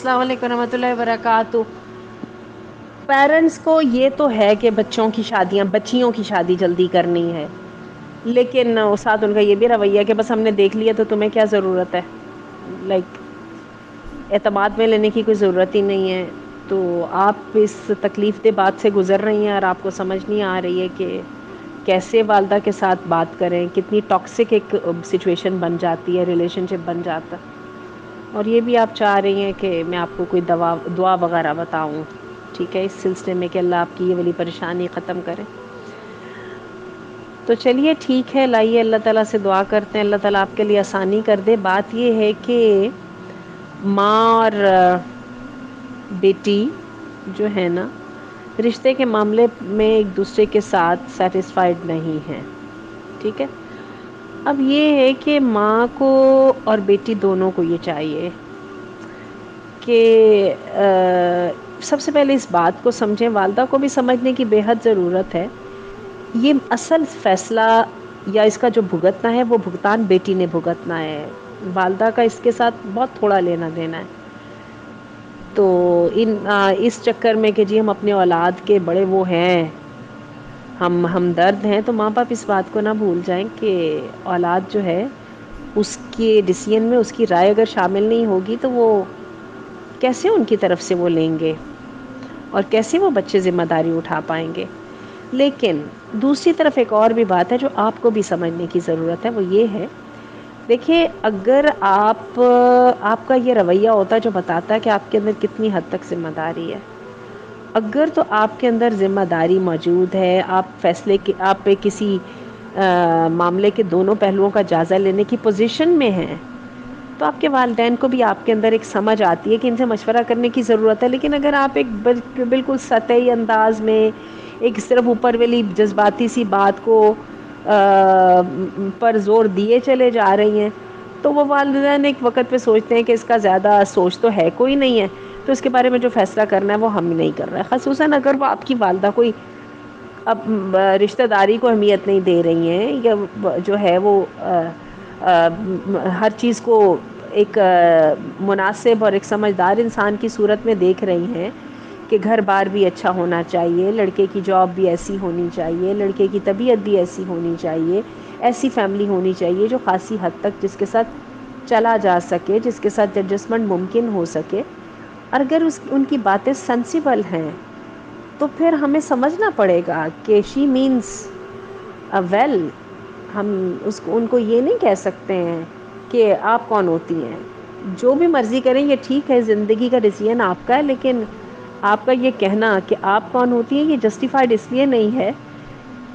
अस्सलाम वालेकुम रहमतुल्लाहि वबरकातुहू। पेरेंट्स को ये तो है कि बच्चियों की शादी जल्दी करनी है, लेकिन साथ उनका ये भी रवैया कि बस हमने देख लिया तो तुम्हें क्या ज़रूरत है। लाइक एतमाद में लेने की कोई ज़रूरत ही नहीं है। तो आप इस तकलीफ़ दे बात से गुज़र रही हैं और आपको समझ नहीं आ रही है कि कैसे वालदा के साथ बात करें, कितनी टॉक्सिक एक सिचुएशन बन जाती है, रिलेशनशिप बन जाता है। और ये भी आप चाह रही हैं कि मैं आपको कोई दुआ वगैरह बताऊं, ठीक है, इस सिलसिले में कि अल्लाह आपकी ये वाली परेशानी ख़त्म करे। तो चलिए ठीक है, लाइए अल्लाह ताला से दुआ करते हैं, अल्लाह ताला आपके लिए आसानी कर दे। बात ये है कि माँ और बेटी जो है ना, रिश्ते के मामले में एक दूसरे के साथ सेटिस्फाइड नहीं हैं, ठीक है। अब ये है कि माँ को और बेटी दोनों को ये चाहिए कि सबसे पहले इस बात को समझें, वालदा को भी समझने की बेहद ज़रूरत है। ये असल फ़ैसला या इसका जो भुगतना है वो भुगतान बेटी ने भुगतना है, वालदा का इसके साथ बहुत थोड़ा लेना देना है। तो इस चक्कर में कि जी हम अपने औलाद के बड़े वो हैं, हम हमदर्द हैं, तो माँ बाप इस बात को ना भूल जाएं कि औलाद जो है उसके डिसीजन में उसकी राय अगर शामिल नहीं होगी तो वो कैसे उनकी तरफ से वो लेंगे और कैसे वो बच्चे ज़िम्मेदारी उठा पाएंगे। लेकिन दूसरी तरफ एक और भी बात है जो आपको भी समझने की ज़रूरत है, वो ये है, देखिए अगर आपका ये रवैया होता है जो बताता है कि आपके अंदर कितनी हद तक ज़िम्मेदारी है, अगर तो आपके अंदर ज़िम्मेदारी मौजूद है, आप पे किसी मामले के दोनों पहलुओं का जायज़ा लेने की पोजीशन में हैं, तो आपके वालिदैन को भी आपके अंदर एक समझ आती है कि इनसे मशवरा करने की ज़रूरत है। लेकिन अगर आप एक बिल्कुल सतही अंदाज में एक सिर्फ ऊपर वाली जज्बाती सी बात को पर ज़ोर दिए चले जा रही हैं, तो वो वालिदैन एक वक़्त पे सोचते हैं कि इसका ज़्यादा सोच तो है कोई नहीं है, तो इसके बारे में जो फ़ैसला करना है वो हम ही नहीं कर रहे हैं। ख़ुसूसन अगर वो आपकी वालिदा कोई रिश्तेदारी को अहमियत नहीं दे रही हैं या जो है वो हर चीज़ को एक मुनासिब और एक समझदार इंसान की सूरत में देख रही हैं कि घर बार भी अच्छा होना चाहिए, लड़के की जॉब भी ऐसी होनी चाहिए, लड़के की तबीयत भी ऐसी होनी चाहिए, ऐसी फैमिली होनी चाहिए जो ख़ासी हद तक जिसके साथ चला जा सके, जिसके साथ एडजस्टमेंट मुमकिन हो सके। और अगर उनकी बातें सेंसिबल हैं तो फिर हमें समझना पड़ेगा कि शी मीन्स वेल। हम उनको ये नहीं कह सकते हैं कि आप कौन होती हैं, जो भी मर्ज़ी करें ये ठीक है, ज़िंदगी का डिसीजन आपका है, लेकिन आपका ये कहना कि आप कौन होती हैं ये जस्टिफाइड इसलिए नहीं है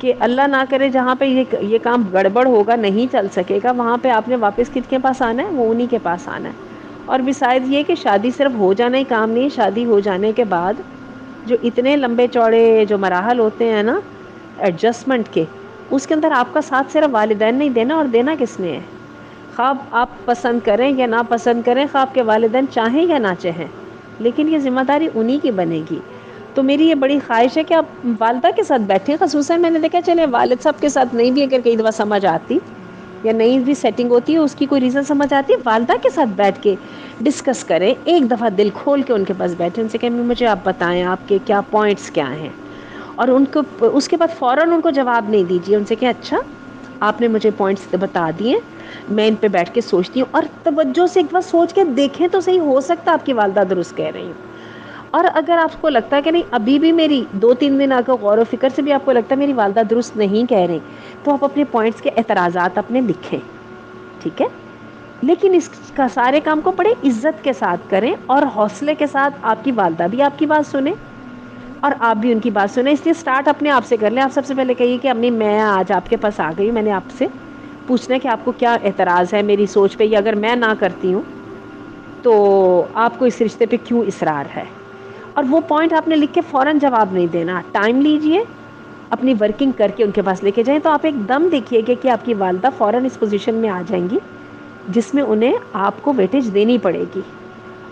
कि अल्लाह ना करे जहाँ पे ये काम गड़बड़ होगा, नहीं चल सकेगा, वहाँ पे आपने वापस किसके पास आना है, वो उन्हीं के पास आना है। और बिसाइड ये कि शादी सिर्फ हो जाना ही काम नहीं, शादी हो जाने के बाद जो इतने लंबे चौड़े जो मराहल होते हैं ना एडजस्टमेंट के, उसके अंदर आपका साथ सिर्फ वालिदैन नहीं देना, और देना किसने है। ख़्वाब आप पसंद करें या ना पसंद करें, ख़्वाब के वालिदैन चाहें या ना चाहें, लेकिन ये ज़िम्मेदारी उन्हीं की बनेगी। तो मेरी ये बड़ी ख्वाहिश है कि आप वालिदा के साथ बैठें। ख़ुसूसन मैंने देखा चले वालिद साहब के साथ नहीं भी अगर कई दफ़ा समझ आती या नहीं भी सेटिंग होती है, उसकी कोई रीज़न समझ आती है, वालिदा के साथ बैठ के डिस्कस करें, एक दफ़ा दिल खोल के उनके पास बैठें, उनसे कहें मुझे आप बताएं आपके क्या पॉइंट्स क्या हैं, और उनको उसके बाद फ़ौरन उनको जवाब नहीं दीजिए, उनसे कहें अच्छा आपने मुझे पॉइंट्स बता दिए, मैं इन पे बैठ के सोचती हूँ, और तवज्जो से एक बार सोच के देखें तो सही, हो सकता है आपकी वालिदा दुरुस्त कह रही हूँ। और अगर आपको लगता है कि नहीं अभी भी मेरी 2-3 दिन अगर गौर व फिक्र से भी आपको लगता है मेरी वालिदा दुरुस्त नहीं कह रही, तो आप अपने पॉइंट्स के एतराज़ात अपने लिखें, ठीक है। लेकिन इसका सारे काम को बड़े इज्जत के साथ करें और हौसले के साथ, आपकी वालिदा भी आपकी बात सुने और आप भी उनकी बात सुने। इसलिए स्टार्ट अपने आप से कर लें। आप सबसे पहले कहिए कि अम्मी मैं आज आपके पास आ गई, मैंने आपसे पूछना है कि आपको क्या एतराज़ है मेरी सोच पे, या अगर मैं ना करती हूँ तो आपको इस रिश्ते पे क्यों इसरार है। और वो पॉइंट आपने लिख के फ़ौरन जवाब नहीं देना, टाइम लीजिए, अपनी वर्किंग करके उनके पास लेके जाएं, तो आप एकदम देखिएगा कि आपकी वालिदा फ़ौरन इस पोजीशन में आ जाएंगी जिसमें उन्हें आपको वेटेज देनी पड़ेगी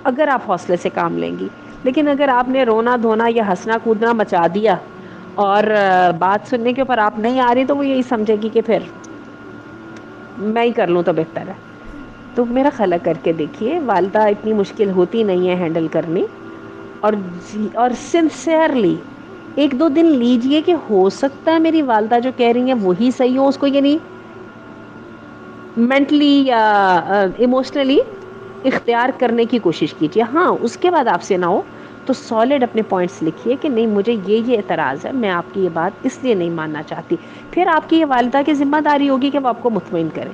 अगर आप हौसले से काम लेंगी। लेकिन अगर आपने रोना धोना या हंसना कूदना मचा दिया और बात सुनने के ऊपर आप नहीं आ रही, तो वो यही समझेगी कि फिर मैं ही कर लूँ तो बेहतर है। تو میرا خلا کر کے دیکھیے، والدہ اتنی مشکل ہوتی نہیں ہے ہینڈل کرنی، اور سنسیئرلی ایک دو دن لیجئے کہ ہو سکتا ہے میری والدہ جو کہہ رہی ہیں وہی صحیح ہو، اس کو یعنی مینٹلی یا ایموشنلی اختیار کرنے کی کوشش کیجیے. ہاں اس کے بعد آپ سے نہ ہو تو سالڈ اپنے پوائنٹس لکھیے کہ نہیں مجھے یہ اعتراض ہے، میں آپ کی یہ بات اس لیے نہیں ماننا چاہتی. پھر آپ کی یہ والدہ کی ذمہ داری ہوگی کہ وہ آپ کو مطمئن کرے.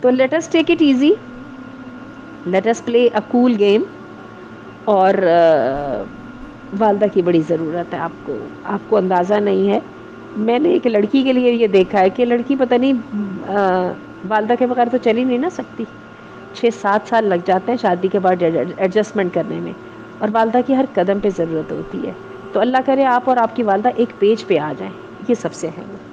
تو let us take it easy, let us play a cool game. اور والدہ کی بڑی ضرورت ہے آپ کو اندازہ نہیں ہے. میں نے ایک لڑکی کے لیے یہ دیکھا ہے کہ لڑکی پتہ نہیں والدہ کے بغیر تو چل ہی نہیں نہ سکتی. 6-7 سال لگ جاتے ہیں شادی کے بعد ایڈجسٹمنٹ کرنے میں، اور والدہ کی ہر قدم پہ ضرورت ہوتی ہے. تو اللہ کرے آپ اور آپ کی والدہ ایک پیج پہ آ جائیں، یہ سب سے اہم ہے.